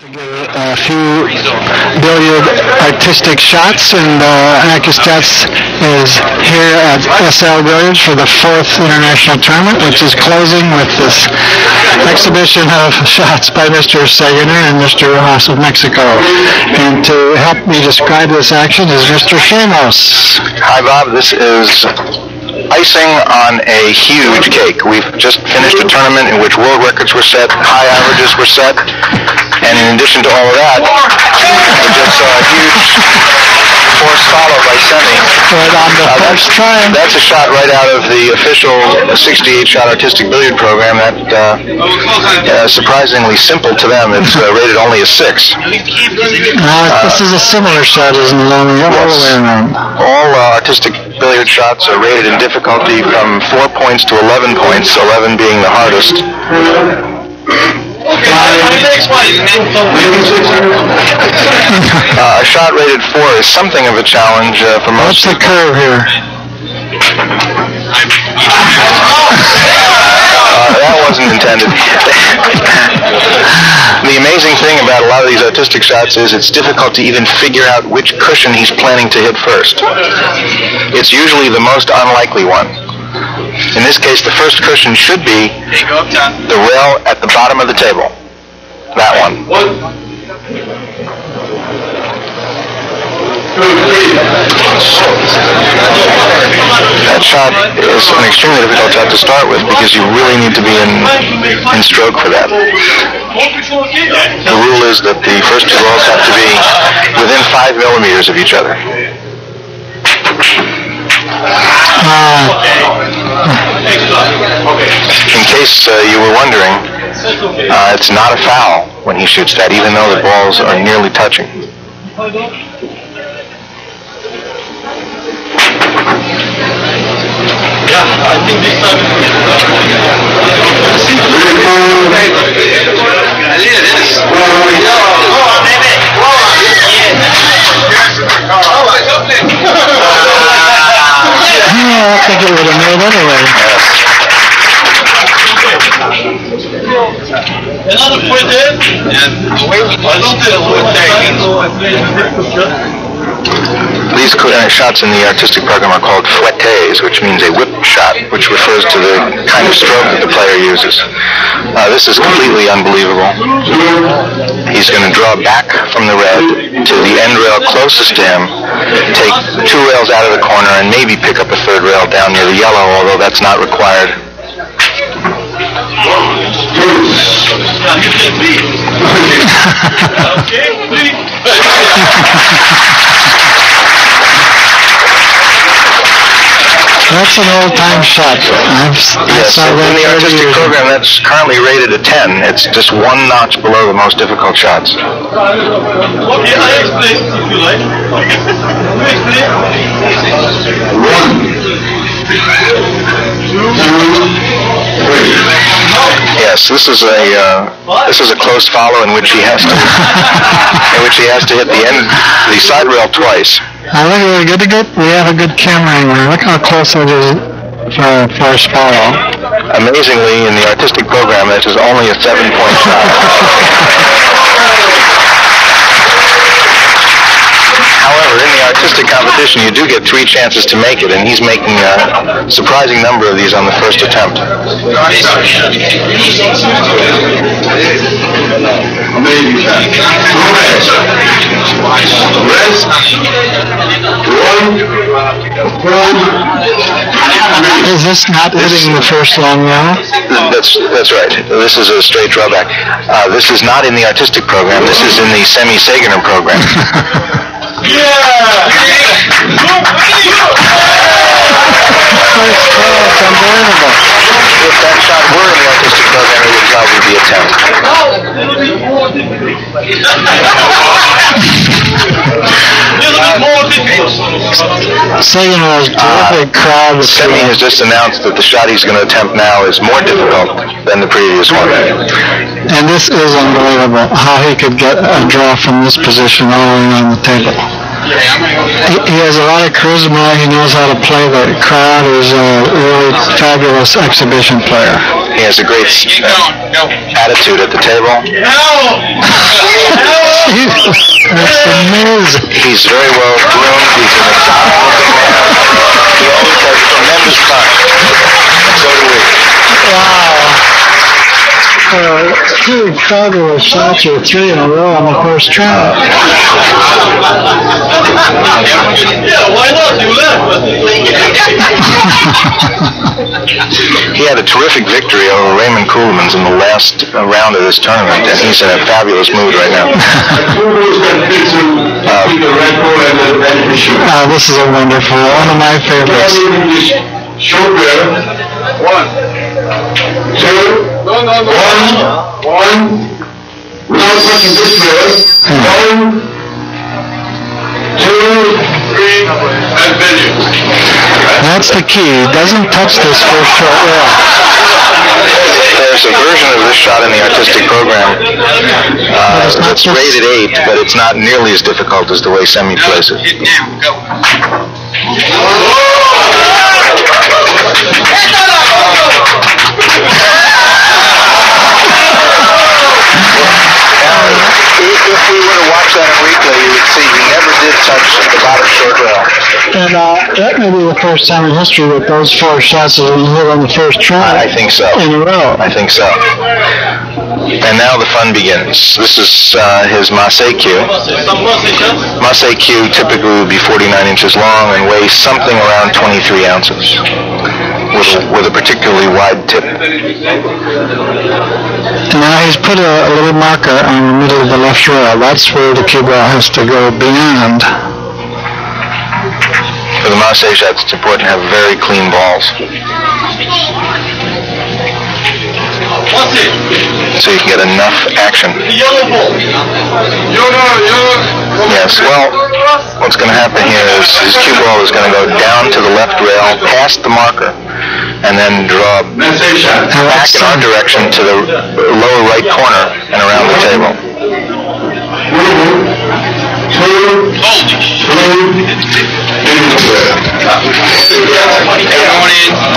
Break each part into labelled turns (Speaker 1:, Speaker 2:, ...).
Speaker 1: A few billiard artistic shots, and Acustats is here at SL Billiards for the 4th International Tournament, which is closing with this exhibition of shots by Mr. Sayginer and Mr. Rojas of Mexico. And to help me describe this action is Mr. Shamos.
Speaker 2: Hi, Bob. This is icing on a huge cake. We've just finished a tournament in which world records were set, high averages were set, and in addition to all of that, we just saw a huge force follow by Semih.
Speaker 1: Right on the first try.
Speaker 2: That's a shot right out of the official 68-shot artistic billiard program. That surprisingly simple to them. It's rated only a 6.
Speaker 1: This is a similar shot, isn't it? All the way around.
Speaker 2: All artistic billiard shots are rated in difficulty from 4 points to 11 points, 11 being the hardest. A shot rated 4 is something of a challenge for most
Speaker 1: people. What's the curve here?
Speaker 2: That wasn't intended. The amazing thing about a lot of these artistic shots is it's difficult to even figure out which cushion he's planning to hit first. It's usually the most unlikely one. In this case, the first cushion should be the rail at the bottom of the table. That one. That shot is an extremely difficult shot to start with because you really need to be in stroke for that. The rule is that the first two balls have to be within 5 millimeters of each other. In case you were wondering, it's not a foul when he shoots that, even though the balls are nearly touching.
Speaker 3: Yeah, I think this time
Speaker 1: I think it would have made anyway.
Speaker 3: Another point there.
Speaker 2: These shots in the artistic program are called fouettes, which means a whip shot, which refers to the kind of stroke that the player uses. This is completely unbelievable. He's going to draw back from the red to the end rail closest to him, take 2 rails out of the corner, and maybe pick up a 3rd rail down near the yellow, although that's not required.
Speaker 1: That's an old-time shot.
Speaker 2: Yes, in the artistic program, that's currently rated a 10. It's just 1 notch below the most difficult shots.
Speaker 3: Okay, I explain if you like.
Speaker 2: Yes, this is a close follow in which he has to hit the side rail twice.
Speaker 1: We have a good camera angle. Look how close it is for first follow.
Speaker 2: Amazingly, in the artistic program, this is only a 7-point shot. However, in the artistic competition, you do get 3 chances to make it, and he's making a surprising number of these on the first attempt.
Speaker 1: Is this not hitting the first long rail?
Speaker 2: That's right. This is a straight drawback. This is not in the artistic program. This is in the Semih Sayginer program.
Speaker 1: It's unbelievable.
Speaker 2: If that shot were in the artistic program, it would probably be a 10.
Speaker 1: Sayginer has terrific crowd.
Speaker 2: Semih has just announced that the shot he's going to attempt now is more difficult than the previous one.
Speaker 1: And this is unbelievable, how he could get a draw from this position all the way around the table. He has a lot of charisma. He knows how to play the crowd. He's a really fabulous exhibition player.
Speaker 2: He has a great attitude at the table.
Speaker 1: That's amazing.
Speaker 2: He's very well groomed. He's an exotic looking man. He always has tremendous fun. So do we.
Speaker 1: Wow. Two fabulous shots or three in a row on the first try.
Speaker 3: Yeah, why not? You left.
Speaker 2: He had a terrific victory over Raymond Kuhlman's in the last round of this tournament, and he's in a fabulous mood right now.
Speaker 1: This is a wonderful, one of my favorites.
Speaker 4: One, two, one. Without touching this rail. 1, 2, 3, and venue.
Speaker 1: That's the key. He doesn't touch this first short rail.
Speaker 2: There's a version of this shot in the artistic program. It's rated 8, but it's not nearly as difficult as the way Semih plays it. If we were to watch that in replay, you would see he never did touch the bottom short rail.
Speaker 1: And that may be the first time in history that those 4 shots have been hit on the first try.
Speaker 2: I think so.
Speaker 1: In a row.
Speaker 2: I think so. And now the fun begins. This is his Masse cue. Masse cue typically would be 49 inches long and weighs something around 23 ounces, with a particularly wide tip.
Speaker 1: Now he's put a little marker on the middle of the left rail. That's where the cue ball has to go beyond.
Speaker 2: For the Masse shots, it's important to have very clean balls, so you can get enough action. Yes, well, what's going to happen here is his cue ball is going to go down to the left rail, past the marker, and then draw back in our direction to the lower right corner and around the table.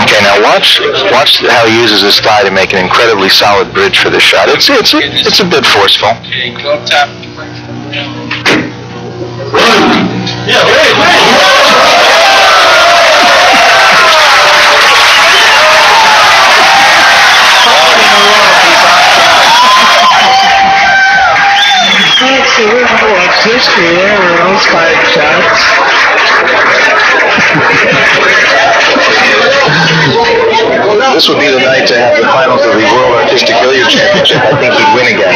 Speaker 2: Okay, now watch how he uses his thigh to make an incredibly solid bridge for this shot. It's a bit forceful.
Speaker 1: History there were those 5 shots.
Speaker 2: This would be the night to have the finals of the World Artistic Billiard Championship. I think he'd win again.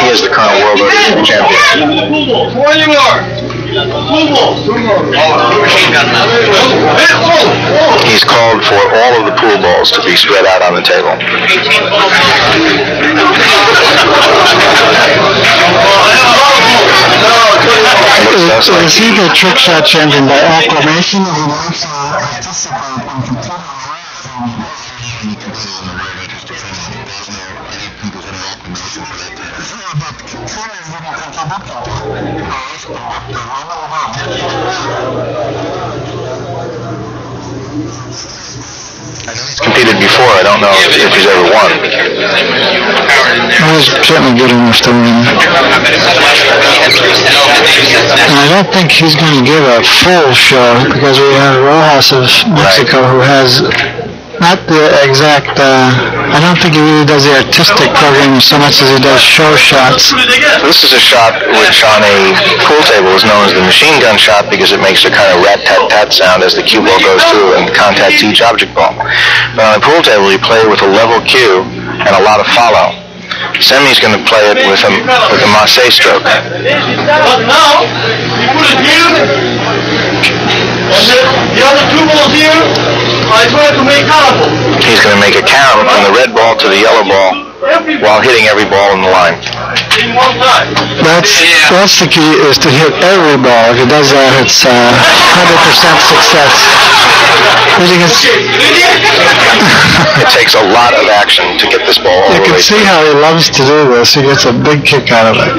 Speaker 2: He is the current World Artistic Champion. He's called for all of the pool balls to be spread out on the table.
Speaker 1: Is he the trick shot champion by acclamation?
Speaker 2: He's competed before. I don't know if he's ever won.
Speaker 1: He's certainly good enough to win. And I don't think he's going to give a full show because we have Rojas of Mexico who has not the exact, I don't think he really does the artistic programming so much as he does show shots.
Speaker 2: This is a shot which on a pool table is known as the machine gun shot because it makes a kind of rat-tat-tat sound as the cue ball goes through and contacts each object ball. But on a pool table you play with a level cue and a lot of follow. Semih's going to play it with a Masse stroke.
Speaker 3: But now, you put it here, and then the other 2 balls here, I try to make caromball.
Speaker 2: He's going to make a carom from the red ball to the yellow ball while hitting every ball in the line.
Speaker 3: In one time.
Speaker 1: That's the key, is to hit every ball. If he does that, it's 100% success.
Speaker 2: It takes a lot of action to get this ball all the way.
Speaker 1: You can see how he loves to do this. He gets a big kick out of it.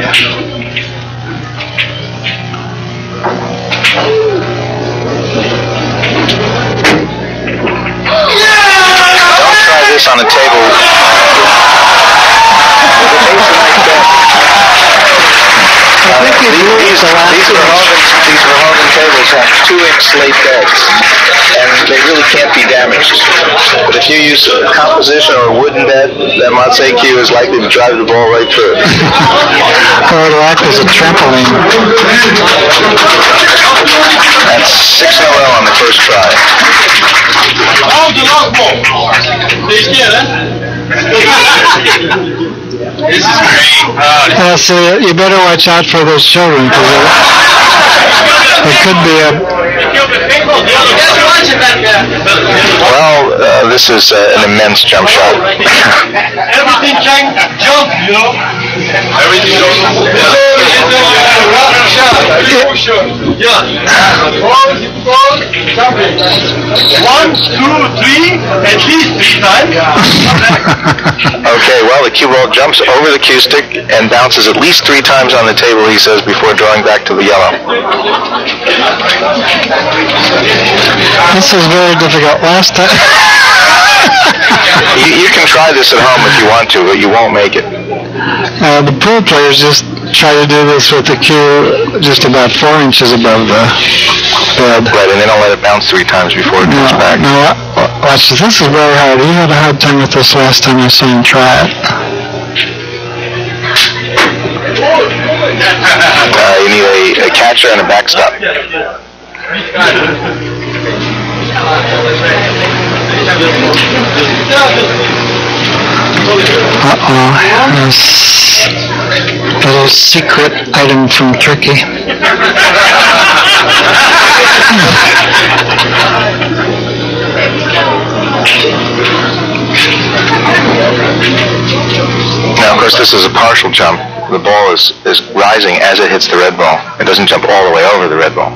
Speaker 2: on the table. These Verhoeven tables have 2-inch slate beds, and they really can't be damaged. But if you use a composition or a wooden bed, that Matsei cue is likely to drive the ball right through it.
Speaker 1: Or it'll act as a trampoline.
Speaker 2: That's 6 in a row on the first try.
Speaker 3: How's the long ball? They scared, huh? This is great.
Speaker 1: So you better watch out for those children, because it could be a...
Speaker 2: Well, this is an immense jump shot.
Speaker 3: Everything can jump, you know. Everything goes. Yeah. 1, 2, 3, at least 3 times.
Speaker 2: Okay, well, the cue ball jumps over the cue stick and bounces at least 3 times on the table, he says, before drawing back to the yellow.
Speaker 1: This is very difficult. Last time...
Speaker 2: You can try this at home if you want to, but you won't make it.
Speaker 1: The pool players just try to do this with the cue just about 4 inches above the bed.
Speaker 2: Right, and they don't let it bounce 3 times before it comes back.
Speaker 1: No, watch this. This is very hard. He had a hard time with this last time I saw him try it.
Speaker 2: You need a catcher and a backstop.
Speaker 1: There's a little secret item from Turkey.
Speaker 2: Now, of course, this is a partial jump. The ball is rising as it hits the red ball. It doesn't jump all the way over the red ball.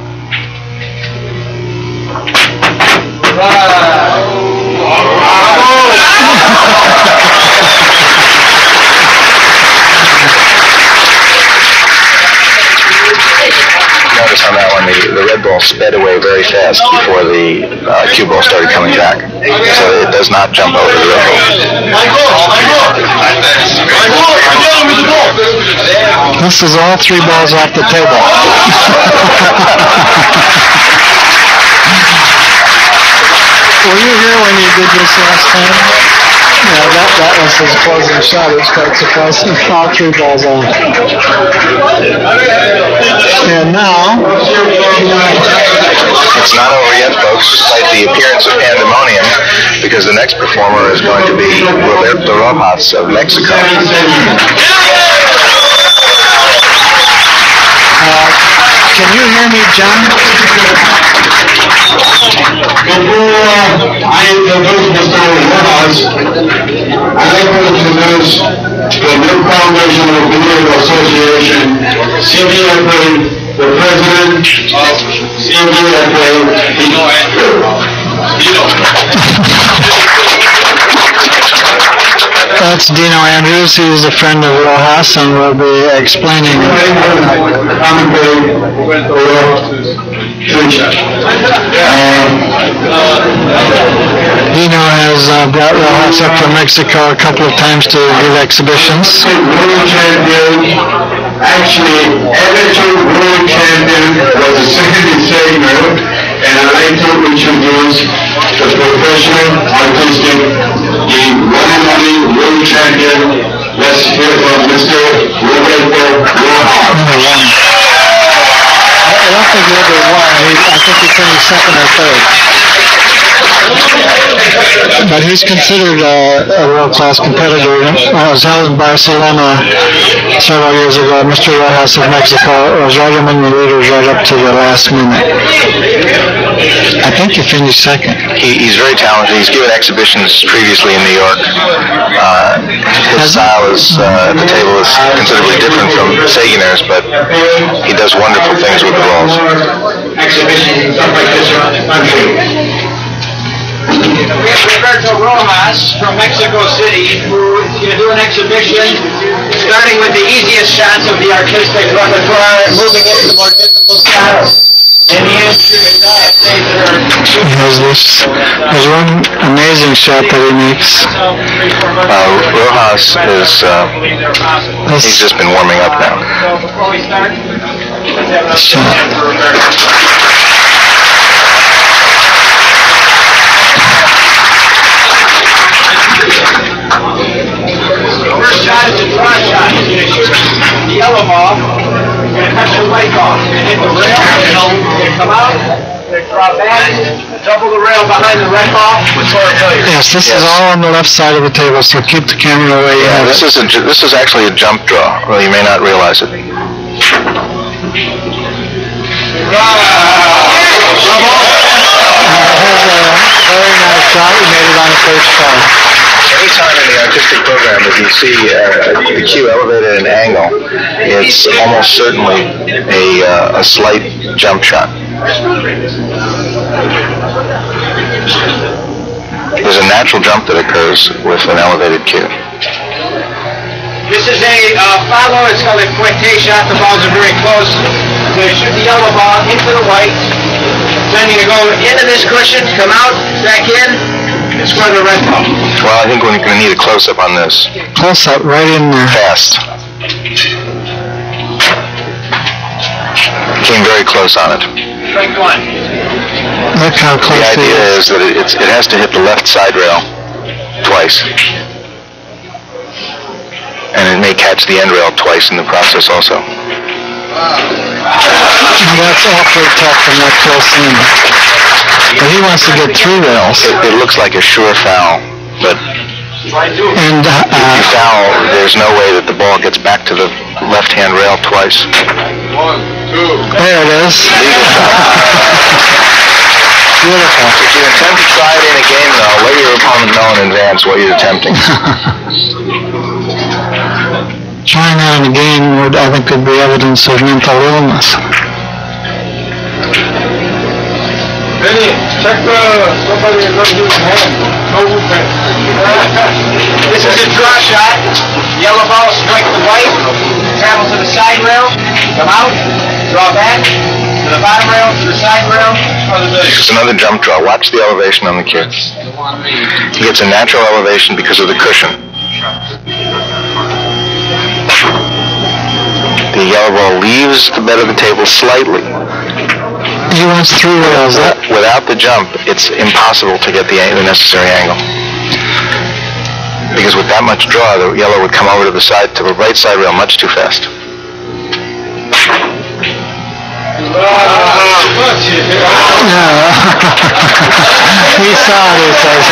Speaker 2: Notice on that one, the red ball sped away very fast before the cue ball started coming back. So it does not jump over the red ball.
Speaker 1: This is all 3 balls off the table. Were you here when you did this last time? Yeah, that was his closing shot. It was quite surprising. All 3 balls off. And now...
Speaker 2: It's not over yet, folks, despite the appearance of pandemonium, because the next performer is going to be Roberto Rojas of Mexico.
Speaker 1: Can you hear me, John?
Speaker 4: Before I introduce Mr. Rojas, I'd like to introduce the new foundation of the Video Association, CBFA, the president of CBFA,
Speaker 1: That's Dino Andrews. He's a friend of Rojas, and we'll be explaining. Dino has brought Rojas up from Mexico a couple of times to give exhibitions.
Speaker 4: Actually, amateur world champion was Semih Sayginer, and I'd like to introduce the professional artistic, the one-and-only world champion. Let's hear from Mr. Roberto Rojas.
Speaker 1: I don't think he ever won. I think he finished second or third. But he's considered a world-class competitor. It was held in Barcelona several years ago. Mr. Rojas of Mexico was right among the leaders right up to the last minute. I think he finished second.
Speaker 2: He's very talented. He's given exhibitions previously in New York. His style is, at the table is considerably different from Sayginer's, but he does wonderful things with the balls.
Speaker 4: Exhibitions and stuff like this around the country.
Speaker 5: We have Roberto Rojas from Mexico City, who is going to do an exhibition starting with the easiest shots of the artistic repertoire and moving into the more difficult shots. And the answer is
Speaker 1: There's one amazing shot that he makes.
Speaker 2: Rojas is, he's just been warming up now.
Speaker 5: The first shot is a draw shot. You're going to shoot the yellow ball. You're going to touch the white ball. You're going to hit the rail. You're going to come out. You're going to draw back. Double the rail behind the red ball.
Speaker 1: Yes, this is all on the left side of the table, so keep the camera away.
Speaker 2: Yeah, this is actually a jump draw. Well, you may not realize it.
Speaker 1: Very nice shot. We made it on the first try.
Speaker 2: Anytime in the artistic program that you see the cue elevated at an angle, it's almost certainly a slight jump shot. There's a natural jump that occurs with an elevated cue.
Speaker 5: This is a follow. It's called a Fuerte shot. The balls are very close. You're going to shoot the yellow ball into the white. Then you're going to go into this cushion, come out, back in, and score the red ball.
Speaker 2: Well, I think we're going to need a close-up on this.
Speaker 1: Close-up right in there.
Speaker 2: Fast. Came very close on it.
Speaker 5: Strike one.
Speaker 1: Look how close
Speaker 2: The idea is that it has to hit the left side rail twice. And it may catch the end rail twice in the process also.
Speaker 1: That's awfully tough from that close in. But he wants to get 3 rails.
Speaker 2: It looks like a sure foul, but
Speaker 1: And
Speaker 2: if you foul, there's no way that the ball gets back to the left-hand rail twice.
Speaker 1: there it is. Beautiful.
Speaker 2: If you attempt to try it in a game, though, let your opponent know in advance what you're attempting.
Speaker 1: Trying that in a game would, I think, could be evidence of mental illness.
Speaker 3: Benny, check somebody is under his hand. No movement.
Speaker 5: This is a draw shot. Yellow ball strike the white. Travel to the side rail. Come out. Draw back. To the bottom rail. To the side rail.
Speaker 2: It's another jump draw. Watch the elevation on the kid. He gets a natural elevation because of the cushion. The yellow ball leaves the bed of the table slightly.
Speaker 1: He wants 3 rails.
Speaker 2: Without the jump, it's impossible to get the necessary angle. Because with that much draw, the yellow would come over to the right side rail much too fast.
Speaker 1: He saw it, he says.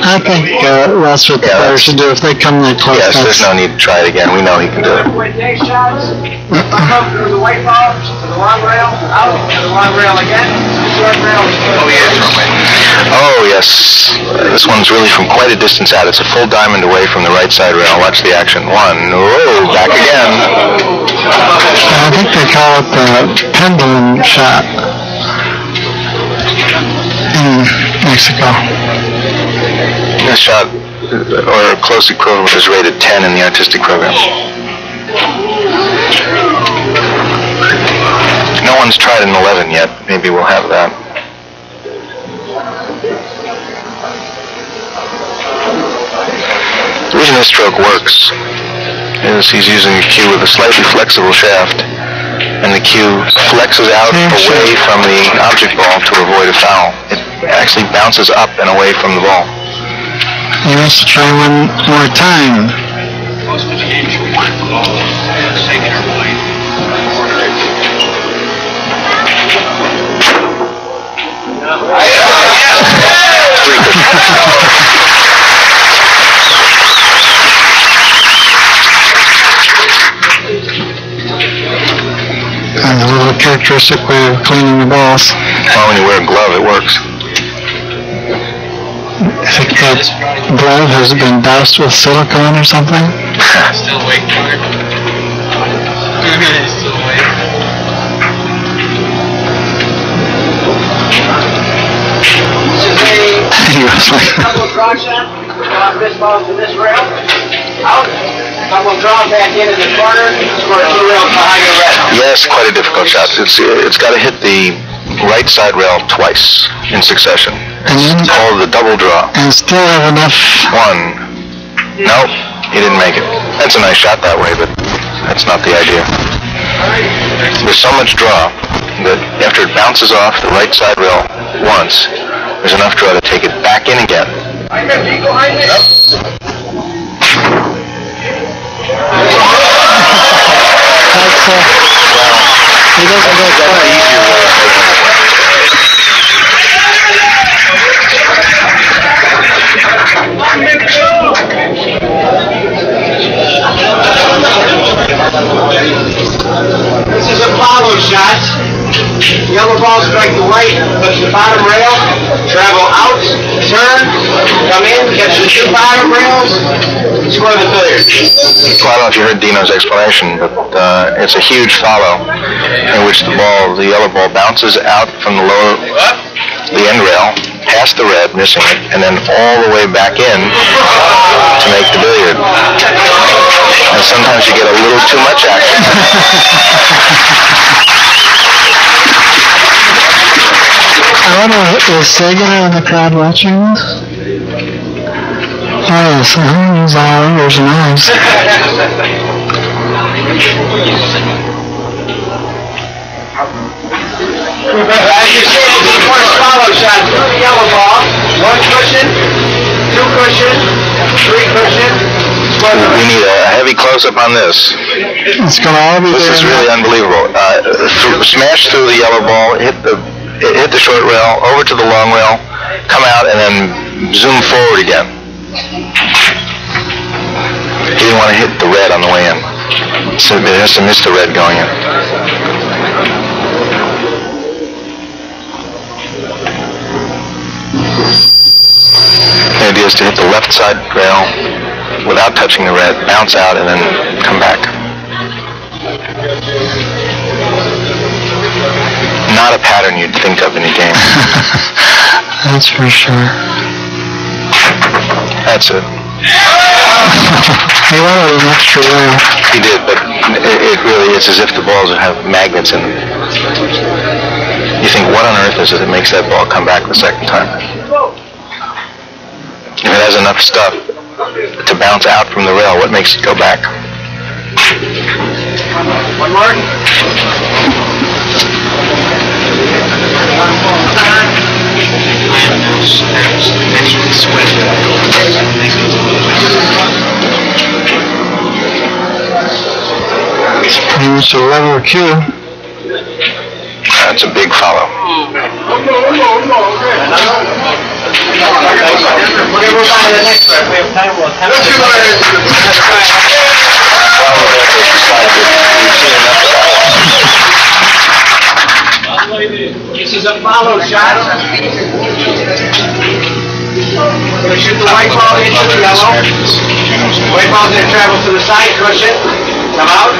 Speaker 1: I think that's what the players should do if they come that close.
Speaker 2: Yes, there's no need to try it again. We know he can do it.
Speaker 5: Fuerte shots. Come through the white ball. To the long rail. Out. To the long rail again. Short rail.
Speaker 2: Oh, yes. This one's really from quite a distance out. It's a full diamond away from the right side rail. Watch the action. 1. Whoa, back again.
Speaker 1: I think they call it the pendulum shot in Mexico.
Speaker 2: This shot, or a close equivalent, is rated 10 in the artistic program. No one's tried an 11 yet. Maybe we'll have that. The reason this stroke works is he's using a cue with a slightly flexible shaft, and the cue flexes out away from the object ball to avoid a foul. It actually bounces up and away from the ball.
Speaker 1: He wants to try one more time. And a little characteristic way of cleaning the balls.
Speaker 2: Well, when you wear a glove, it works.
Speaker 1: I think that glove has been doused with silicone or something.
Speaker 5: Still waiting for it. Still waiting. This is a double draw shot. Off this ball to this rail. Out. Couple draw back into the corner, score 2 rails behind your red.
Speaker 2: Yes, quite a difficult shot. It's got to hit the right side rail twice in succession. It's called the double draw.
Speaker 1: And still have enough.
Speaker 2: 1. Nope, he didn't make it. That's a nice shot that way, but that's not the idea. There's so much draw that after it bounces off the right side rail once, there's enough draw to take it back in again.
Speaker 1: He doesn't go quite.
Speaker 5: This is a follow shot. Yellow ball strike the right, touch the bottom rail, travel out, turn, come in, catch the 2 bottom rails, score the billiard.
Speaker 2: Well, I don't know if you heard Dino's explanation, but it's a huge follow in which the yellow ball bounces out from the end rail, past the red, missing it, and then all the way back in to make the billiard. And sometimes you get a little too much action.
Speaker 1: I wonder, is Sayginer in the crowd watching this? Oh, yes, he's all ears and eyes.
Speaker 5: As you see, it's the first follow shot through the yellow ball. 1 cushion, 2 cushion, 3 cushion.
Speaker 2: We need a heavy close-up on this.
Speaker 1: It's going to all be
Speaker 2: This
Speaker 1: there.
Speaker 2: is really unbelievable. Smash through the yellow ball, hit the short rail, over to the long rail, come out, and then zoom forward again. He didn't want to hit the red on the way in, so it has to miss the red going in. The idea is to hit the left side rail without touching the red, bounce out, and then come back. Not a pattern you'd think of in a game.
Speaker 1: That's for sure.
Speaker 2: That's it.
Speaker 1: He wanted an extra rail.
Speaker 2: He did, but it really is as if the balls have magnets in them. You think, what on earth is it that makes that ball come back the second time? If it has enough stuff to bounce out from the rail, what makes it go back?
Speaker 5: One more.
Speaker 1: It's pretty much a level cue.
Speaker 2: That's a big follow.
Speaker 5: Okay, we're on to the next one. We have time. We'll have time. This is a follow shot. We're going to shoot the white ball into the yellow. White ball's going to travel to the side cushion, come out,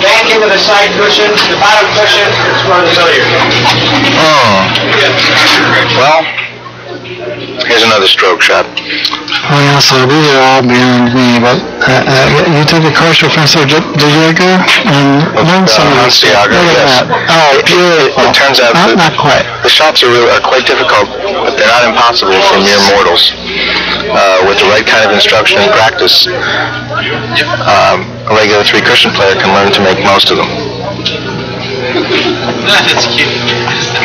Speaker 5: back into the side cushion, the bottom cushion, score the billiard.
Speaker 2: Well, here's another stroke shot.
Speaker 1: Oh yeah, so these are all beyond me, but you took a course with Professor Diego and learned some of this.
Speaker 2: Look at
Speaker 1: that. Oh, beautiful.
Speaker 2: It turns out that
Speaker 1: not quite.
Speaker 2: the shots are quite difficult, but they're not impossible for mere mortals. With the right kind of instruction and practice, a regular 3-cushion player can learn to make most of them.
Speaker 3: That's cute.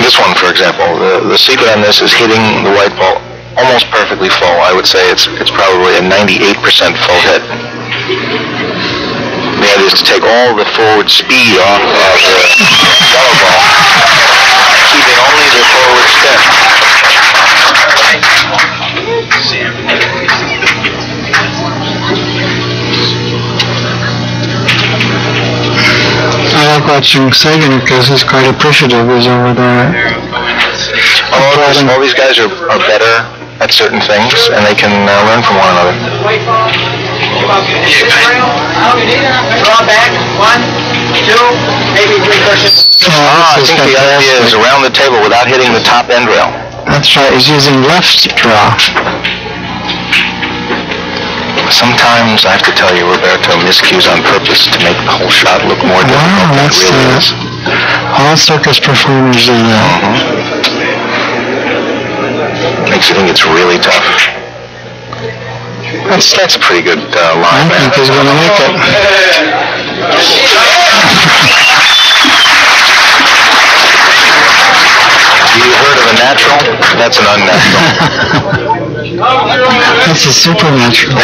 Speaker 2: This one, for example, the secret on this is hitting the white ball almost perfectly full. I would say it's probably a 98% full hit. The idea is to take all the forward speed off of the yellow ball, keeping only the forward spin.
Speaker 1: I like watching Sayginer because he's quite appreciative. He's over there.
Speaker 2: All these guys are better at certain things, and they can learn from one another.
Speaker 5: Draw back, 1, 2, maybe 3 cushions.
Speaker 2: I think the idea is around the table without hitting the top end rail.
Speaker 1: That's right. He's using left draw.
Speaker 2: Sometimes I have to tell you, Roberto miscues on purpose to make the whole shot look more difficult than it really is.
Speaker 1: All circus performers do that.
Speaker 2: Makes you think it's really tough. That's a pretty good line,
Speaker 1: I think he's going to make it.
Speaker 2: You heard of a natural? That's an unnatural.
Speaker 1: That's a supernatural.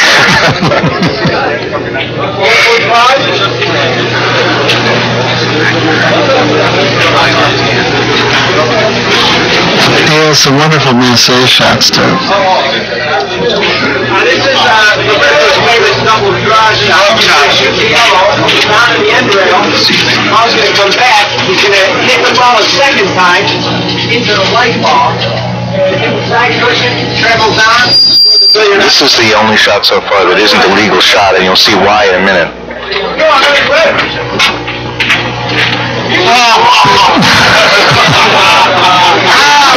Speaker 1: He has some wonderful massage shots too.
Speaker 5: This is Roberto's favorite double draw shot. Shoot the yellow down in the end rail. Ball's going to come back. He's going to hit the ball a second time into the light ball. Side cushion travels on.
Speaker 2: This is the only shot so far that isn't a legal shot, and you'll see why in a minute.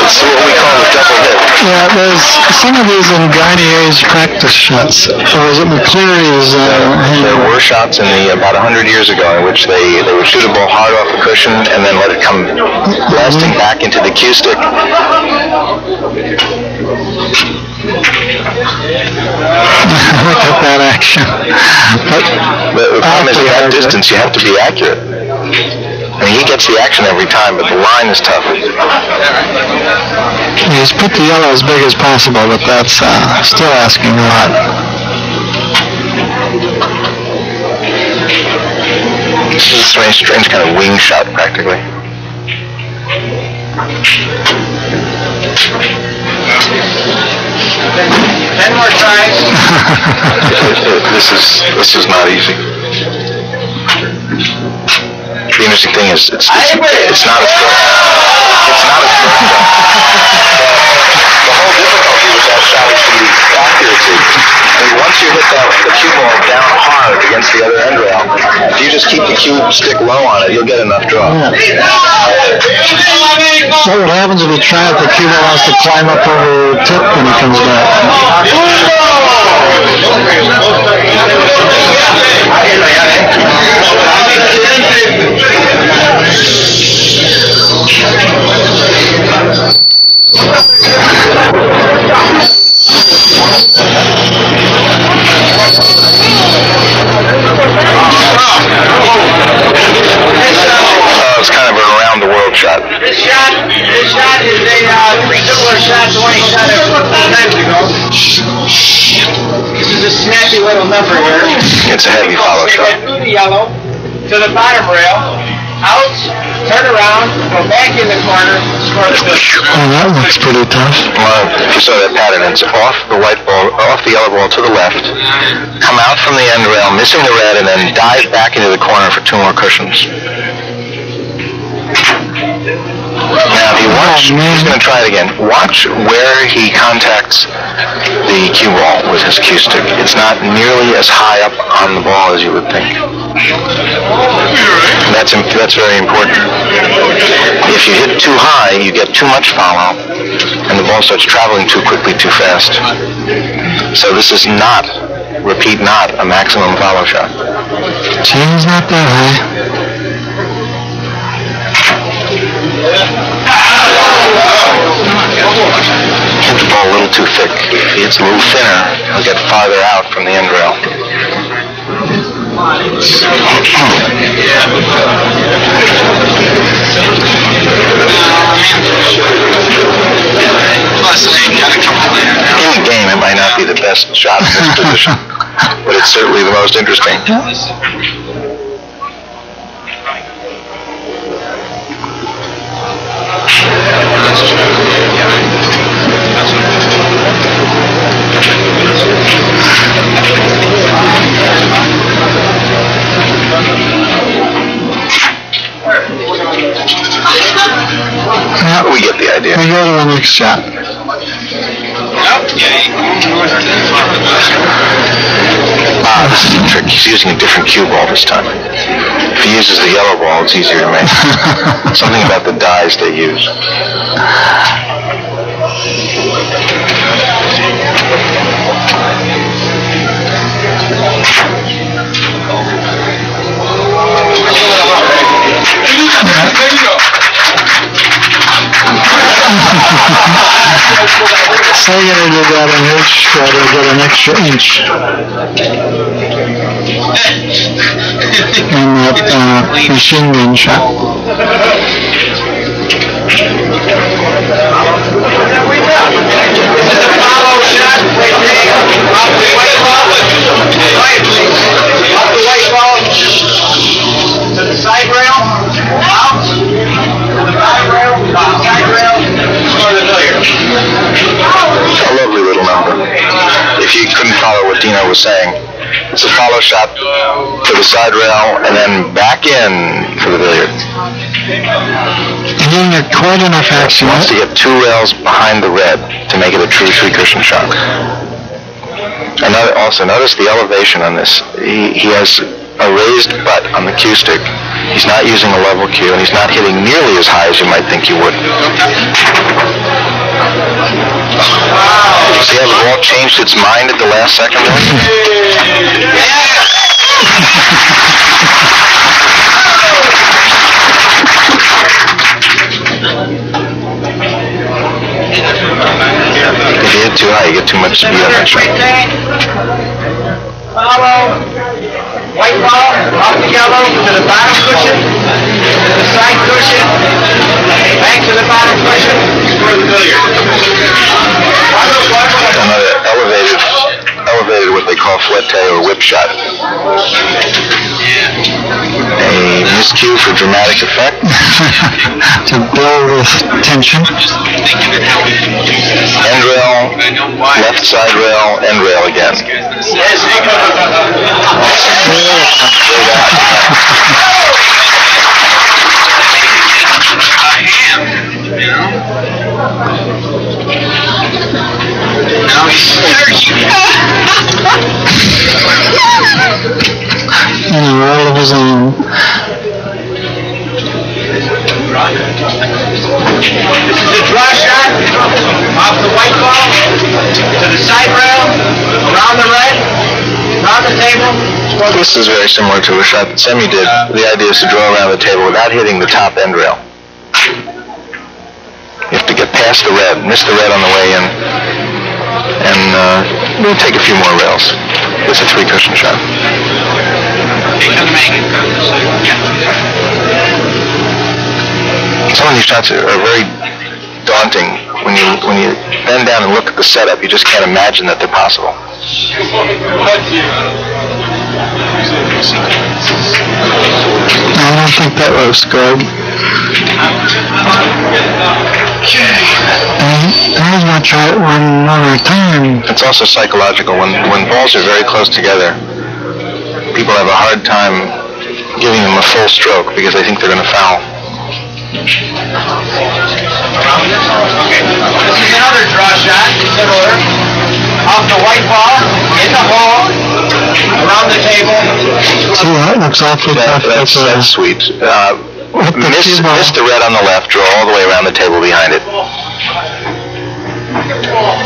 Speaker 2: It's what we call a double hit.
Speaker 1: Yeah, there's some of these in Garnier's practice shots. Or was it McCleary's?
Speaker 2: There were shots in the about 100 years ago in which they would shoot a ball hard off the cushion and then let it come blasting back into the cue stick.
Speaker 1: Look at that action.
Speaker 2: But the problem is at that distance you have to be accurate. I mean, he gets the action every time, but the line is tough.
Speaker 1: He's put the yellow as big as possible, but that's still asking a lot.
Speaker 2: This is a strange kind of wing shot, practically.
Speaker 5: 10 more tries.
Speaker 2: This is not easy. The interesting thing is it's not a stroke. It's not a stroke. The whole difficulty with that shot is the accuracy. I mean, once you hit the cue ball down hard against the other end rail, if you just keep the cue stick low on it, you'll get enough draw.
Speaker 1: Yeah. So what happens if you try it, the cue ball has to climb up over the tip when it comes back?
Speaker 2: It's kind of an around-the-world shot.
Speaker 5: This shot is a similar shot to one he shot a couple times ago. This is a snappy little number here.
Speaker 2: It's a heavy follow shot.
Speaker 5: Through the yellow to the bottom rail, out, turn around, go back in the corner, score the good.
Speaker 1: Oh, that looks pretty tough.
Speaker 2: Well, if you saw that pattern, it's off the white ball, off the yellow ball to the left, come out from the end rail, missing the red, and then dive back into the corner for 2 more cushions. Now, if you watch, he's going to try it again. Watch where he contacts the cue ball with his cue stick. It's not nearly as high up on the ball as you would think. That's very important. If you hit too high, you get too much follow, and the ball starts traveling too quickly, too fast. So this is not, repeat, not a maximum follow shot.
Speaker 1: Geez, not that high.
Speaker 2: Hit the ball a little too thick. If he hits a little thinner, he'll get farther out from the end rail. In the game, it might not be the best shot in this position, but it's certainly the most interesting. We get the idea.
Speaker 1: We go to the next shot.
Speaker 2: This is a trick. He's using a different cue ball this time. If he uses the yellow ball, it's easier to make. Something about the dyes they use.
Speaker 1: Sayginer did that in his shredder, got an extra inch. In that machine gun shot.
Speaker 5: This is a follow shot. Off the white ball. Off the white ball. To the side rail. Out. To the side rail. Side rail. For the billiard.
Speaker 2: A lovely little number. If you couldn't follow what Dino was saying, it's a follow shot to the side rail and then back in for the billiard.
Speaker 1: You're getting quite enough action.
Speaker 2: He wants to get 2 rails behind the red to make it a true 3-cushion shot. And also notice the elevation on this. He has a raised butt on the cue stick. He's not using a level cue, and he's not hitting nearly as high as you might think he would. See how the ball changed its mind at the last second there? If you hit too high, you get too much speed on that shot.
Speaker 5: Follow. White ball, off the yellow, to the bottom cushion, to the side cushion, back to the bottom cushion, score the billiard.
Speaker 2: Another elevated what they call fouette or whip shot. A miscue for dramatic effect.
Speaker 1: To build with tension.
Speaker 2: End rail, left side rail, end rail again.
Speaker 5: Now he's searching.
Speaker 1: In a world of his own.
Speaker 5: This is a draw shot off the white ball to the side rail, around the red, around the table.
Speaker 2: This is very similar to a shot that Semih did. The idea is to draw around the table without hitting the top end rail. You have to get past the red, miss the red on the way in, and we'll take a few more rails. It's a 3-cushion shot. Some of these shots are very daunting. When you bend down and look at the setup, you just can't imagine that they're possible.
Speaker 1: I don't think that was good. I was going to try it one more time.
Speaker 2: It's also psychological. When balls are very close together, people have a hard time giving them a full stroke because they think they're going to foul.
Speaker 5: This is another draw shot, similar. Off the white ball, in the hole, around the table.
Speaker 1: See, that looks awfully tough.
Speaker 2: That's sweet. Miss the red on the left, draw all the way around the table behind it.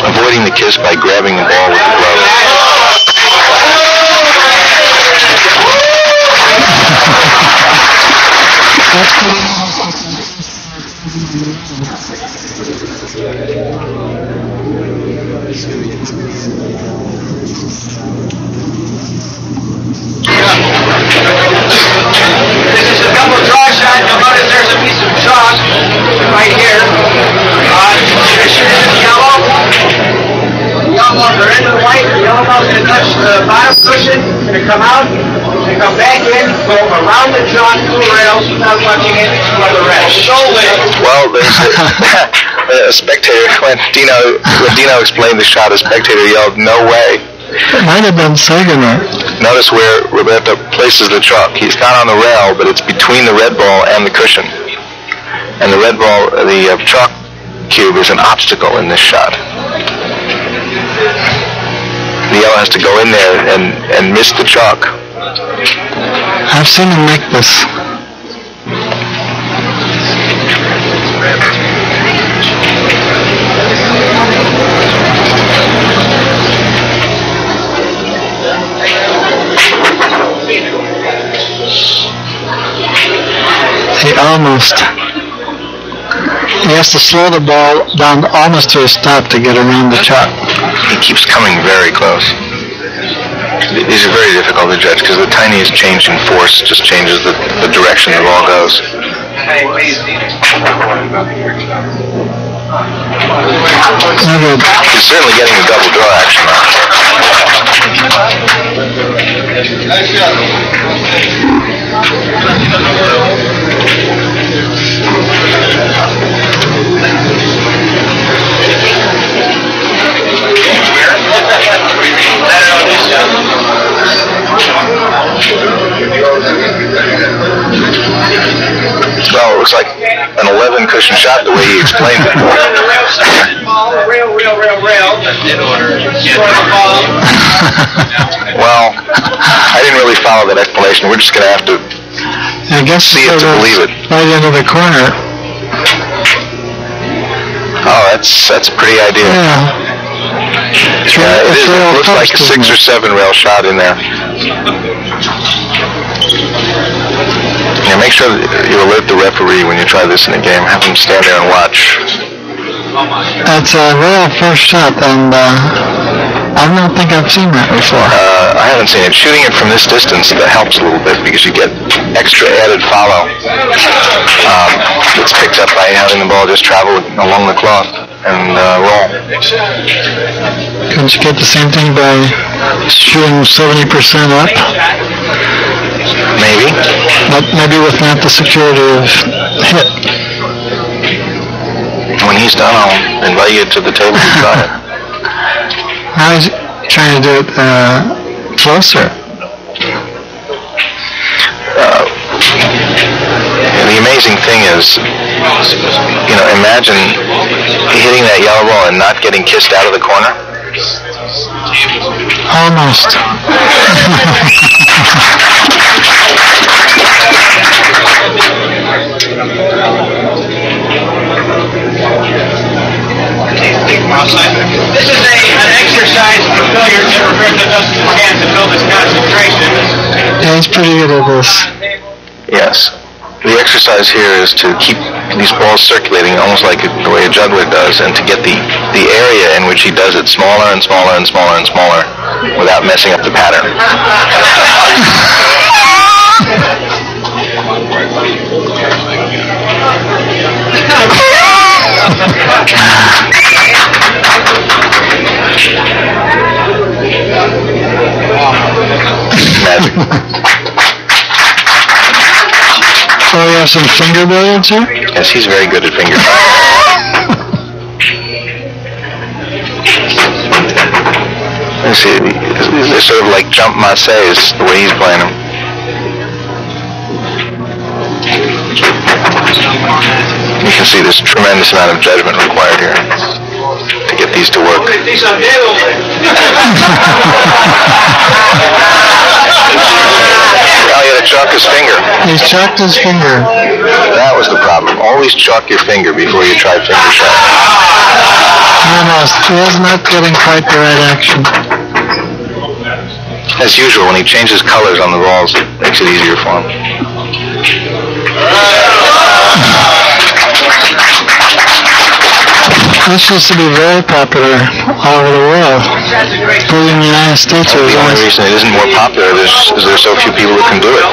Speaker 2: Avoiding the kiss by grabbing the ball with the glove.
Speaker 5: This is a double draw shot. You'll notice there's a piece of chalk right here. Cushion is yellow. Yellow balls are into the white. The yellow balls are going to touch the bottom cushion. It's going to come out. They come back in, go around the chalk, 2 rails without touching it, for the red.
Speaker 2: Well, there's a spectator. When Dino explained the shot, a spectator yelled, "No way!"
Speaker 1: It might have been Sayginer.
Speaker 2: Notice where Roberto places the chalk. He's not on the rail, but it's between the red ball and the cushion. And the red ball, the chalk cube is an obstacle in this shot. The yellow has to go in there and miss the chalk.
Speaker 1: I've seen him make this. He has to slow the ball down almost to a stop to get around the chalk.
Speaker 2: He keeps coming very close. These are very difficult to judge because the tiniest change in force just changes the direction the ball goes. He's certainly getting the double draw action now. Well, it looks like an 11 cushion shot the way he explained it.
Speaker 5: Real.
Speaker 2: Well, I didn't really follow that explanation. We're just going to have to see it to believe it.
Speaker 1: Right into the corner.
Speaker 2: Oh, that's a pretty idea.
Speaker 1: Yeah.
Speaker 2: It looks like a 6 or 7 rail shot in there. Yeah, make sure that you alert the referee when you try this in a game. Have him stand there and watch.
Speaker 1: That's a real first shot, and I don't think I've seen that before.
Speaker 2: I haven't seen it. Shooting it from this distance, that helps a little bit because you get extra added follow. It's picked up by having the ball just travel along the cloth and roll.
Speaker 1: Couldn't you get the same thing by shooting 70% up?
Speaker 2: Maybe.
Speaker 1: But maybe with not the security of hit.
Speaker 2: When he's done, I'll invite you to the table to try it.
Speaker 1: I was trying to do it closer.
Speaker 2: The amazing thing is, imagine hitting that yellow ball and not getting kissed out of the corner.
Speaker 1: Almost.
Speaker 5: This is an exercise for billiards that Roberto does in his hands to build his concentration.
Speaker 1: Yeah, he's pretty good at this.
Speaker 2: Yes. The exercise here is to keep these balls circulating almost like the way a juggler does, and to get the area in which he does it smaller and smaller and smaller and smaller without messing up the pattern. Magic.
Speaker 1: So we have some finger billiards here?
Speaker 2: Yes, he's very good at finger. Let's see, they're sort of like jump massés, the way he's playing them. You can see there's a tremendous amount of judgment required here to get these to work. Now he had to chalk his finger.
Speaker 1: He's chalked his finger.
Speaker 2: That was the problem. Always chalk your finger before you try finger shot.
Speaker 1: Almost. He is not getting quite the right action.
Speaker 2: As usual, when he changes colors on the balls, it makes it easier for him.
Speaker 1: This used to be very popular all over the world. Including the United States.
Speaker 2: The only reason it isn't more popular is there are so few people who can do it.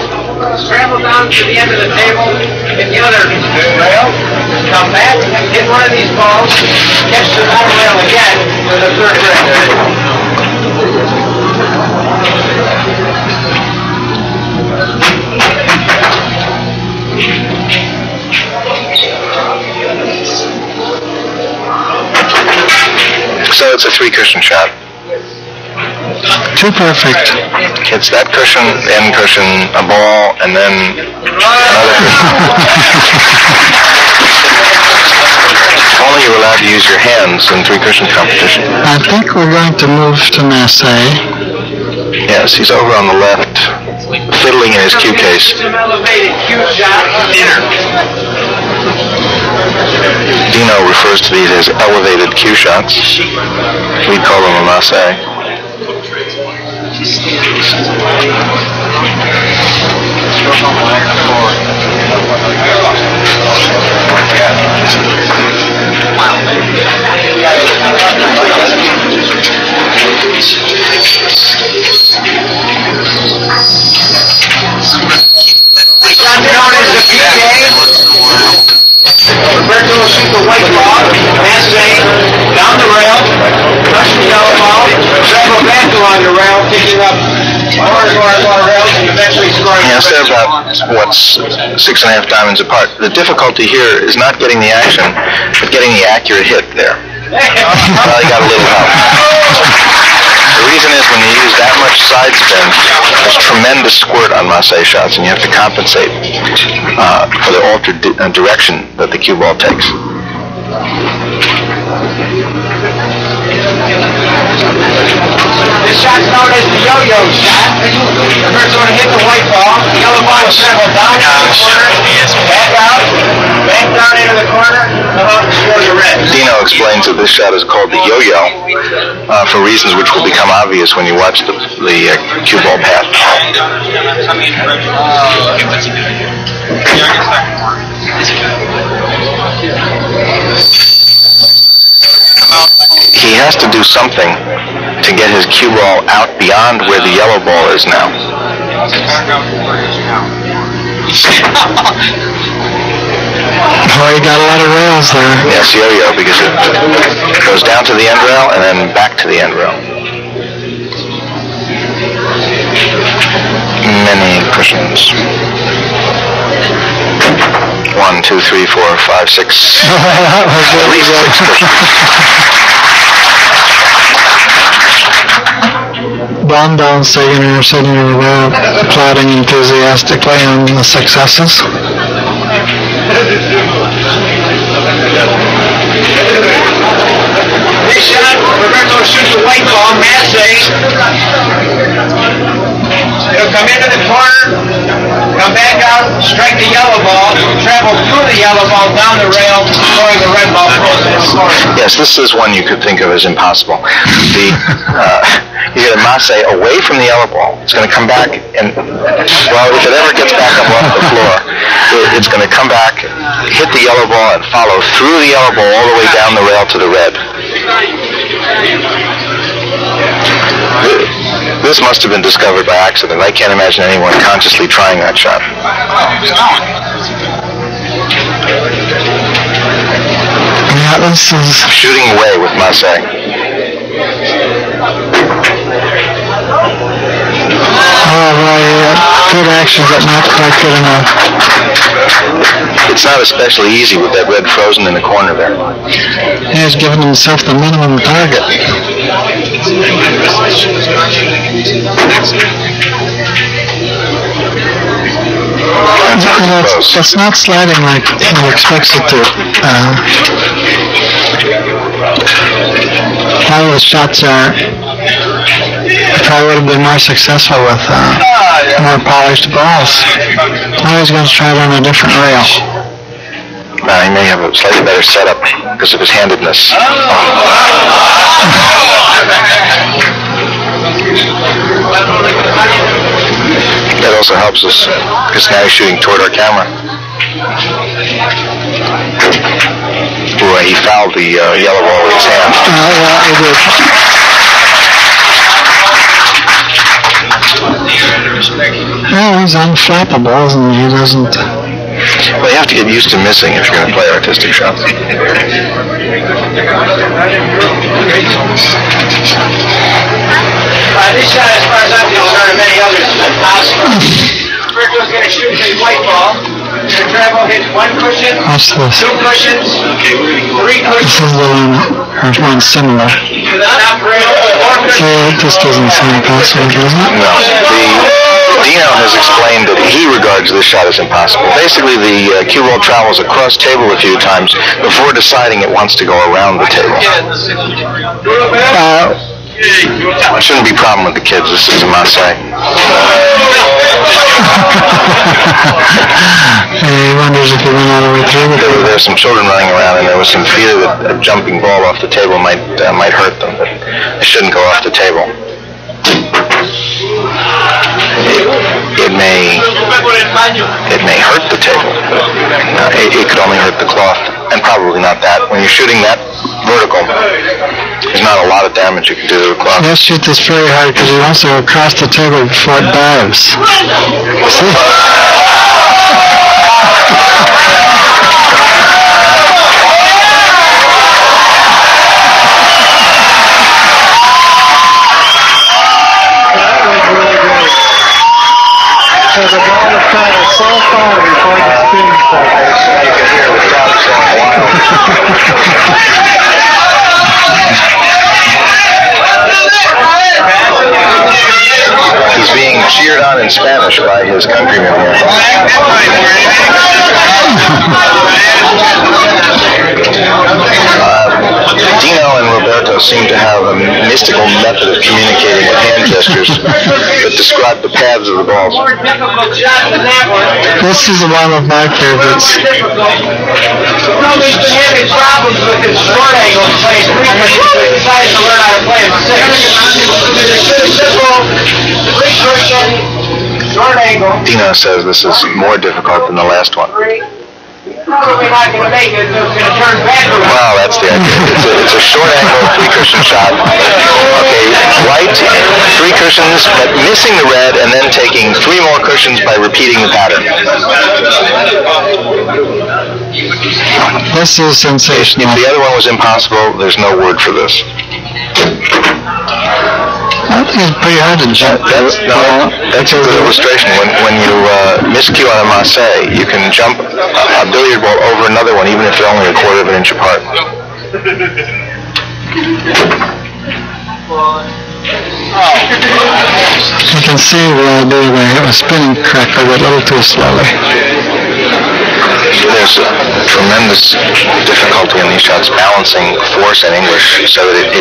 Speaker 5: Scramble down to the end of the table, hit the other rail, come back, hit one of these balls, catch the other rail again for the third rail.
Speaker 2: So it's a 3-cushion shot.
Speaker 1: Too perfect.
Speaker 2: It's that cushion, end cushion, a ball, and then another cushion. If only you were allowed to use your hands in 3-cushion competition.
Speaker 1: I think we're going to move to Marseille.
Speaker 2: Yes, he's over on the left, fiddling in his cue case.
Speaker 5: Some elevated cue shot.
Speaker 2: Dino refers to these as elevated cue shots. We call them a massé.
Speaker 5: Roberto will shoot the white ball, pass A, down the rail, touch the yellow ball, travel back along the rail, picking up more rails, and eventually scoring.
Speaker 2: Yes, they're about, 6.5 diamonds apart. The difficulty here is not getting the action, but getting the accurate hit there. Well, you got a little help. The reason is when you use that much side spin, there's tremendous squirt on Marseille shots, and you have to compensate for the altered direction that the cue ball takes.
Speaker 5: This shot's known as the yo-yo shot. The first one to hit the white ball. The yellow ball will travel down into the corner, back out, back down into the corner, come out and score the red.
Speaker 2: Dino explains that this shot is called the yo-yo for reasons which will become obvious when you watch the cue ball path. He has to do something to get his cue ball out beyond where the yellow ball is now.
Speaker 1: Oh, you got a lot of rails there.
Speaker 2: Yes, yo-yo, because it goes down to the end rail and then back to the end rail. Many cushions. 1, 2, 3, 4, 5, 6. At least 6 cushions.
Speaker 1: Blondell Sayginer sitting over there applauding enthusiastically on the successes.
Speaker 5: This shot, Roberto shoots the white ball, Massey. It'll come into the corner, come back out, strike the yellow ball, travel through the yellow ball, down the rail, scoring the red ball.
Speaker 2: Yes, this is one you could think of as impossible. You get a Massey away from the yellow ball. It's going to come back, and, well, if it ever gets back up off the floor, it's going to come back, hit the yellow ball, and follow through the yellow ball all the way down the rail to the red. This must have been discovered by accident. I can't imagine anyone consciously trying that shot.
Speaker 1: Yeah, this is...
Speaker 2: Shooting away with Massey.
Speaker 1: Oh, well, yeah, good action, but not quite good enough.
Speaker 2: It's not especially easy with that red frozen in the corner there.
Speaker 1: He's giving himself the minimum target. It's not sliding like he expects it to. All the shots are probably would have been more successful with more polished balls. Now he's going to try it on a different rail.
Speaker 2: He may have a slightly better setup because of his handedness. That also helps us because now he's shooting toward our camera. Boy, he fouled the yellow ball with his hand.
Speaker 1: Yeah, he did. Well, he's unflappable, isn't he? He doesn't...
Speaker 2: Well, you have to get used to missing if you're going to play artistic shots.
Speaker 5: This shot, as far as I'm concerned, and many others, is impossible. Roberto's going to shoot a white ball. The travel hits 1 cushion,
Speaker 1: What's this?
Speaker 5: 2 cushions, 3
Speaker 1: This
Speaker 5: cushions.
Speaker 1: is the one similar. Yeah, this doesn't seem possible, does it?
Speaker 2: No. Dino has explained that he regards this shot as impossible. Basically, the cue ball travels across table a few times before deciding it wants to go around the table. It shouldn't be a problem with the kids. This is a Marseille.
Speaker 1: He wonders if he went all the way through.
Speaker 2: There were some children running around, and there was some fear that a jumping ball off the table might hurt them, but it shouldn't go off the table. It may it may hurt the table. It could only hurt the cloth, and probably not that. When you're shooting that vertical, there's not a lot of damage you can do to the cloth.
Speaker 1: Let's shoot this very hard because he wants to go across the table before it dives. See?
Speaker 3: So the ball is traveling so far before the spin starts.
Speaker 2: You can hear the crowd going wild. He's being cheered on in Spanish by his countrymen here. Dino and Roberto seem to have a mystical method of communicating with hand gestures that describe the paths of the balls.
Speaker 1: This is one of my favorites.
Speaker 5: He's been having problems with his short angle plays three cushions, so he decided to learn how to play in six. It's simple, three cushion, short angle.
Speaker 2: Dino says this is more difficult than the last one.
Speaker 5: Probably not going to make it, so it's going to turn backwards.
Speaker 2: Well, that's the idea. It's a short angle three-cushion shot. Okay, white, three cushions, but missing the red, and then taking three more cushions by repeating the pattern.
Speaker 1: This is sensational.
Speaker 2: If the other one was impossible, there's no word for this.
Speaker 1: I think it's pretty hard to jump.
Speaker 2: That's a good illustration. When you miscue on a Marseille, you can jump a billiard ball over another one, even if they're only a quarter of an inch apart.
Speaker 1: You can see the idea where it was spinning correctly, but a little too slowly.
Speaker 2: There's a tremendous difficulty in these shots balancing force and English so that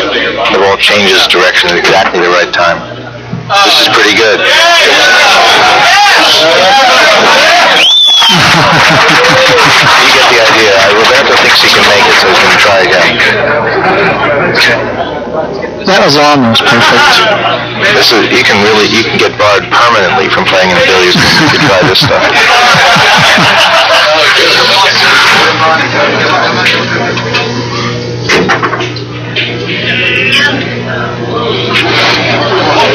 Speaker 2: the ball changes direction at exactly the right time. This is pretty good. You get the idea. Roberto thinks he can make it, so he's going to try again.
Speaker 1: That was almost perfect.
Speaker 2: You can get barred permanently from playing in a billiards game if you try this stuff.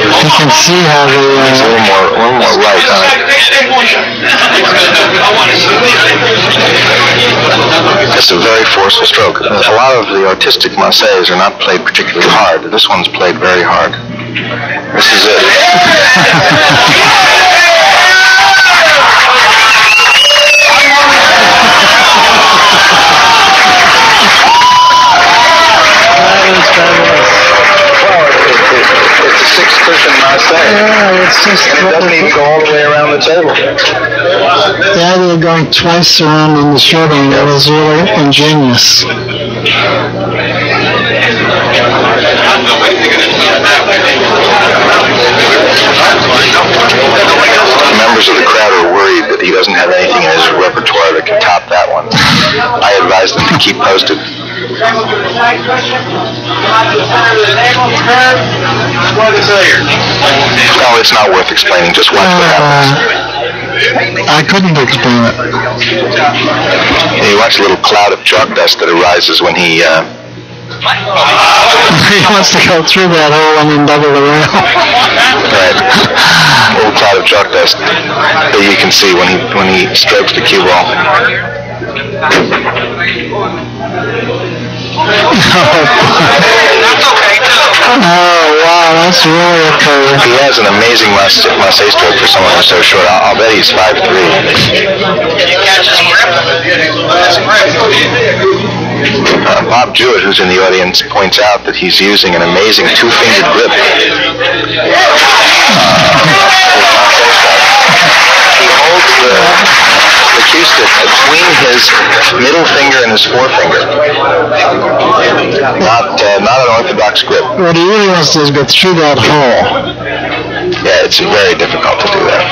Speaker 1: You can see how
Speaker 2: It's a little more right on it. It's a very forceful stroke. A lot of the artistic Marseilles are not played particularly hard. This one's played very hard. This is it. It's a six-cushion Marseille.
Speaker 1: Yeah, it's just...
Speaker 2: And it doesn't even go all the way around the table.
Speaker 1: The idea of going twice around on the short angle is really ingenious.
Speaker 2: Members of the crowd are worried that he doesn't have anything in his repertoire that can top that one. I advise them to keep posted. No, it's not worth explaining. Just watch what happens.
Speaker 1: I couldn't explain it.
Speaker 2: You watch a little cloud of chalk dust that arises when he
Speaker 1: He wants to go through that hole and then double the rail.
Speaker 2: Right. A little cloud of chalk dust that you can see when he strokes the cue ball.
Speaker 1: Oh, wow, that's really a curve.
Speaker 2: He has an amazing Marseille stroke for someone who's so short. I'll bet he's 5'3".
Speaker 5: You catch his grip? His grip.
Speaker 2: Bob Jewett, who's in the audience, points out that he's using an amazing two-fingered grip. He holds the cue stick between his middle finger and his forefinger. Not an orthodox grip.
Speaker 1: What he really wants to do is go through that hole.
Speaker 2: Yeah, it's very difficult to do that.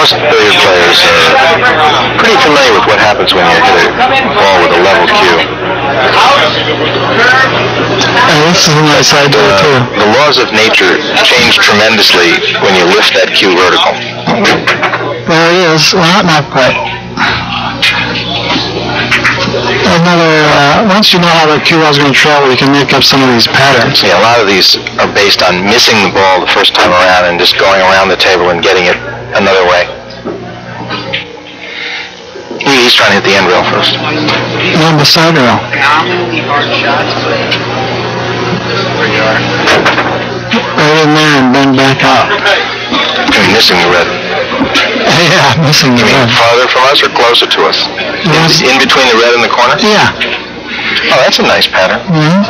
Speaker 2: Most billiard players are pretty familiar with what happens when you hit a ball with a level cue.
Speaker 1: This is a nice idea too.
Speaker 2: The laws of nature change tremendously when you lift that cue vertical.
Speaker 1: There it is. Well, not quite. Once you know how the cue ball is going to travel, you can make up some of these patterns.
Speaker 2: Yeah, a lot of these are based on missing the ball the first time around and just going around the table and getting it another way. He's trying to hit the end rail first.
Speaker 1: And the side rail. Right in there and then back out.
Speaker 2: And missing the red.
Speaker 1: Yeah, missing the red.
Speaker 2: Farther from us or closer to us?
Speaker 1: Yes.
Speaker 2: In between the red and the corner?
Speaker 1: Yeah.
Speaker 2: Oh, that's a nice pattern.
Speaker 1: Mm-hmm.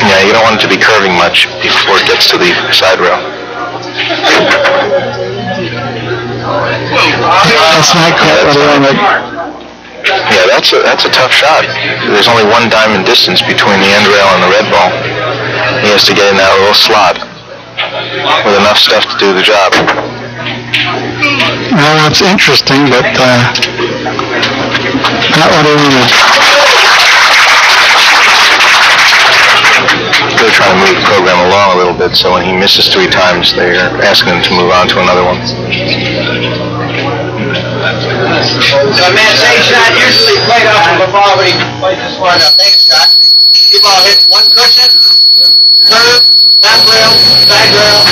Speaker 2: Yeah, you don't want it to be curving much before it gets to the side rail.
Speaker 1: That's not quite what I wanted.
Speaker 2: Yeah, that's a tough shot. There's only one diamond distance between the end rail and the red ball. He has to get in that little slot with enough stuff to do the job.
Speaker 1: Well, that's interesting, but not what I wanted.
Speaker 2: They're trying to move the program along a little bit, so when he misses 3 times, they're asking him to move on to another one.
Speaker 5: So a man-say shot usually played off of a ball, but he plays this one a big shot. Cue ball hits one cushion, curve, left rail, side rail,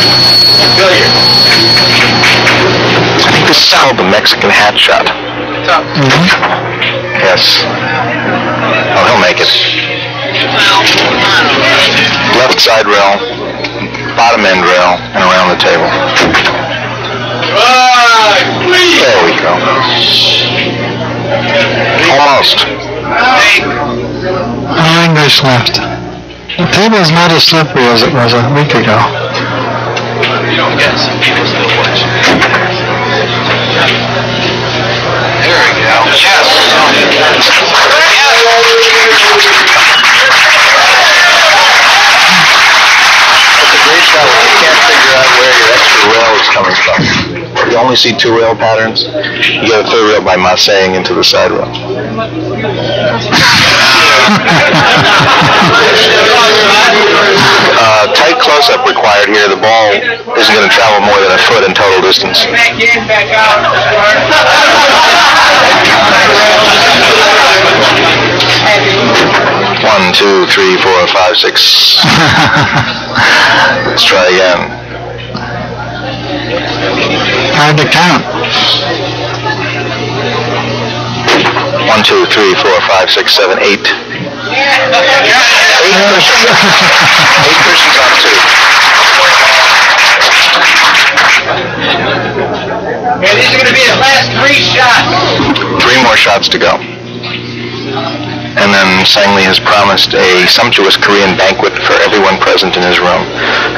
Speaker 5: and billiard.
Speaker 2: I think this is called the Mexican hat shot.
Speaker 1: Mm-hmm.
Speaker 2: Yes. Oh, he'll make it. Left side rail, bottom end rail, and around the table. There we go. Almost.
Speaker 1: English left. The table is not as slippery as it was a week ago.
Speaker 5: You don't get some people still watching. There we go. Yes.
Speaker 2: It's a great shot when you can't figure out where your extra rail is coming from. You only see 2 rail patterns. You get a 3rd rail by massaging into the side rail. Tight close-up required here. The ball isn't going to travel more than a foot in total distance.
Speaker 5: Back in, back out.
Speaker 2: 1, 2, 3, 4, 5, 6. Let's try again.
Speaker 1: Hard to count.
Speaker 2: 1, 2, 3, 4, 5, 6, 7, 8. 8 cushions on 2.
Speaker 5: And these are going to be his last 3 shots.
Speaker 2: 3 more shots to go. And then Sang-Lee has promised a sumptuous Korean banquet for everyone present in his room.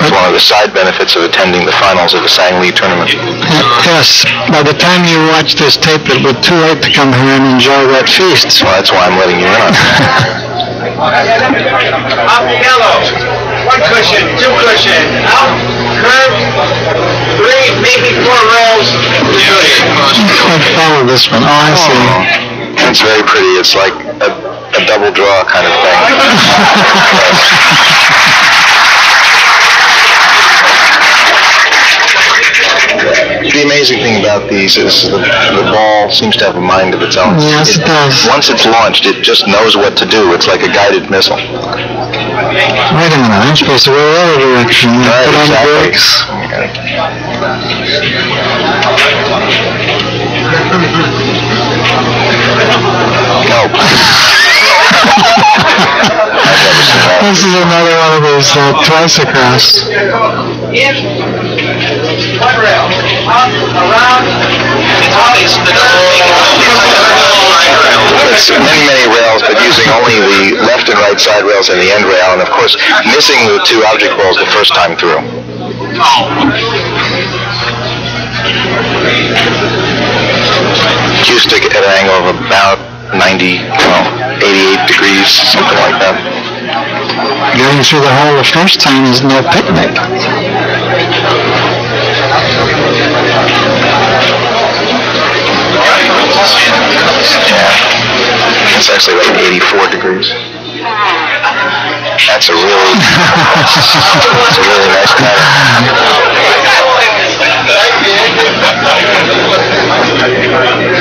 Speaker 2: It's one of the side benefits of attending the finals of the Sang-Lee tournament.
Speaker 1: Yes, by the time you watch this tape, it will be too late to come here and enjoy that feast.
Speaker 2: Well, that's why I'm letting you in on it.
Speaker 5: Up yellow. 1 cushion, 2 cushion. Out, curve, 3, maybe 4 rails.
Speaker 1: I follow this one. Oh, I see.
Speaker 2: That's very pretty. It's like a double draw kind of thing. The amazing thing about these is the ball seems to have a mind of its own.
Speaker 1: Yes, it does.
Speaker 2: Once it's launched, it just knows what to do. It's like a guided missile.
Speaker 1: Wait a minute, I'm supposed to go the other direction.
Speaker 2: Right,
Speaker 1: Put on the
Speaker 2: exactly.
Speaker 1: brakes.
Speaker 2: No.
Speaker 1: This is another one of those twice across.
Speaker 5: In, 1 rail. Up, around, out.
Speaker 2: It's many, many rails, but using only the left and right side rails and the end rail, and of course, missing the 2 object balls the first time through. Cue stick at an angle of about 88 degrees, something like that.
Speaker 1: Getting through the hole the first time is no picnic.
Speaker 2: 4 degrees. That's a really nice cut.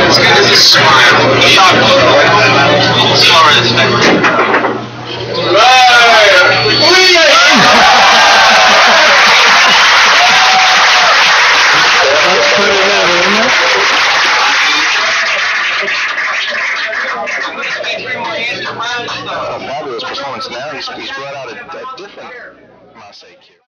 Speaker 3: It's good as a smile. Slower this time.
Speaker 2: Fabulous performance now. He's brought out a different Marseille cue.